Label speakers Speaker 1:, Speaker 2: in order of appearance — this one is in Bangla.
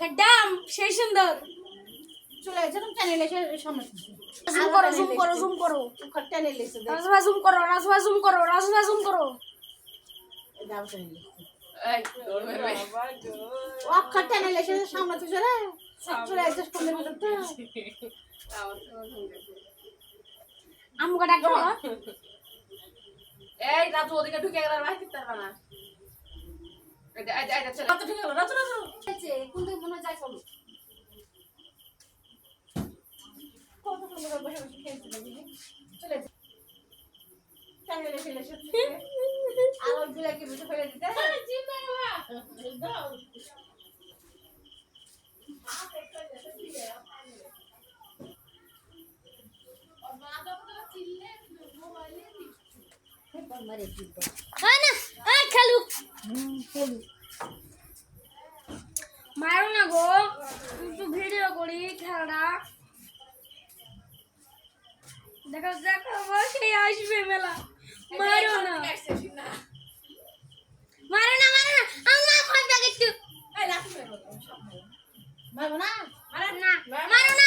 Speaker 1: গড্ডাম সেই সুন্দর
Speaker 2: চলে গেছে তুমি চ্যানেলে সামনে
Speaker 1: জুম করো
Speaker 2: চ্যানেলে এসে দেখ
Speaker 1: রাজভা জুম করো রাজভা জুম করো
Speaker 2: দাও চ্যানেলে
Speaker 3: এই দৌড় মেরে
Speaker 2: অক্ষর চ্যানেলে এসে সামনে তো চলে চলে গেছে সামনে তো
Speaker 1: আমগো ডাকো
Speaker 3: এই রাজু ওদিকে ঢুকে গেল আর বাইরে পারবে না এই চলে কত ঢুকে গেল রাজু
Speaker 1: আছে কোন দিকে মনে যায় চলো
Speaker 2: কত সুন্দর বসে বসে খেলছিল চলে গেছে চ্যানেলে ফেলে এসে আর ওই গুলাকে বসে ফেলে দিতে দাও
Speaker 1: খেলু মারো না গো একটু ভিডিও করি খেলাটা দেখো দেখো কে আসবে মেলা মারো না আমার কই ব্যাগ একটু
Speaker 2: মারবো না
Speaker 1: মারো না